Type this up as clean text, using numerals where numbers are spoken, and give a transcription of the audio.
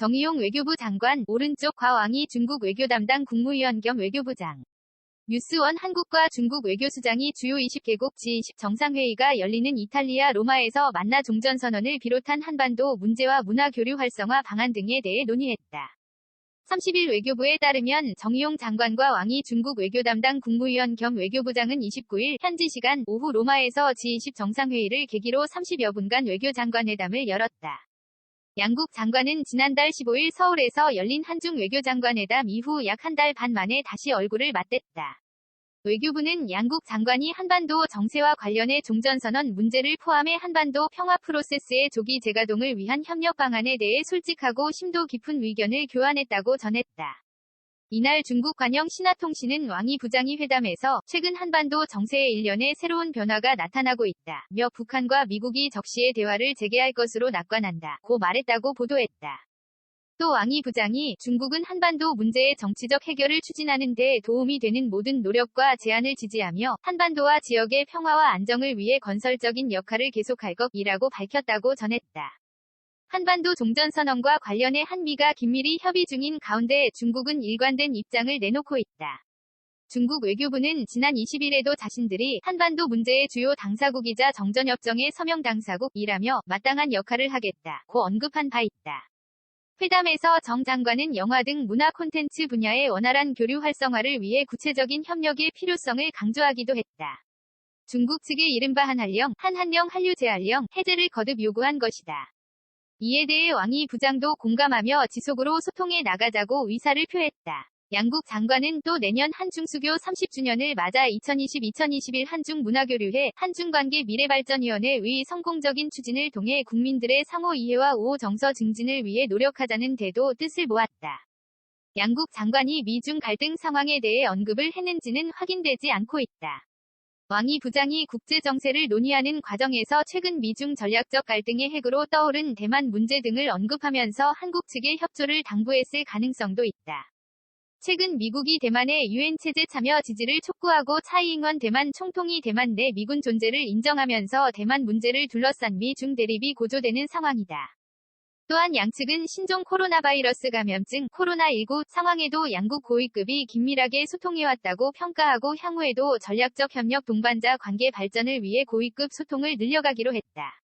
정의용 외교부 장관, 오른쪽 과왕이 중국 외교 담당 국무위원 겸 외교부장. 뉴스원 한국과 중국 외교수장이 주요 20개국 G20 정상회의가 열리는 이탈리아 로마에서 만나 종전선언을 비롯한 한반도 문제와 문화교류 활성화 방안 등에 대해 논의했다. 30일 외교부에 따르면 정의용 장관과 왕이 중국 외교 담당 국무위원 겸 외교부장은 29일 현지 시간 오후 로마에서 G20 정상회의를 계기로 30여 분간 외교장관회담을 열었다. 양국 장관은 지난달 15일 서울에서 열린 한중 외교장관회담 이후 약 한 달 반 만에 다시 얼굴을 맞댔다. 외교부는 양국 장관이 한반도 정세와 관련해 종전선언 문제를 포함해 한반도 평화 프로세스의 조기 재가동을 위한 협력 방안에 대해 솔직하고 심도 깊은 의견을 교환했다고 전했다. 이날 중국 관영 신화통신은 왕이 부장이 회담에서 최근 한반도 정세의 일련의 새로운 변화가 나타나고 있다며 북한과 미국이 적시에 대화를 재개할 것으로 낙관한다 고 말했다고 보도했다. 또 왕이 부장이 중국은 한반도 문제의 정치적 해결을 추진하는 데 도움이 되는 모든 노력과 제안을 지지하며 한반도와 지역의 평화와 안정을 위해 건설적인 역할을 계속할 것이라고 밝혔다고 전했다. 한반도 종전선언과 관련해 한미가 긴밀히 협의 중인 가운데 중국은 일관된 입장을 내놓고 있다. 중국 외교부는 지난 20일에도 자신들이 한반도 문제의 주요 당사국이자 정전협정의 서명 당사국이라며 마땅한 역할을 하겠다고 언급한 바 있다. 회담에서 정 장관은 영화 등 문화 콘텐츠 분야의 원활한 교류 활성화를 위해 구체적인 협력의 필요성을 강조하기도 했다. 중국 측의 이른바 한한령, 한한령 한류 재활령 해제를 거듭 요구한 것이다. 이에 대해 왕이 부장도 공감하며 지속으로 소통해 나가자고 의사를 표했다. 양국 장관은 또 내년 한중수교 30주년을 맞아 2020-2021 한중문화교류회, 한중관계 미래발전위원회의 성공적인 추진을 통해 국민들의 상호 이해와 우호 정서 증진을 위해 노력하자는 데도 뜻을 모았다. 양국 장관이 미중 갈등 상황에 대해 언급을 했는지는 확인되지 않고 있다. 왕이 부장이 국제정세를 논의하는 과정에서 최근 미중 전략적 갈등의 핵으로 떠오른 대만 문제 등을 언급하면서 한국 측의 협조를 당부했을 가능성도 있다. 최근 미국이 대만의 유엔체제 참여 지지를 촉구하고 차이잉원 대만 총통이 대만 내 미군 존재를 인정하면서 대만 문제를 둘러싼 미중 대립이 고조되는 상황이다. 또한 양측은 신종 코로나 바이러스 감염증 코로나19 상황에도 양국 고위급이 긴밀하게 소통해왔다고 평가하고 향후에도 전략적 협력 동반자 관계 발전을 위해 고위급 소통을 늘려가기로 했다.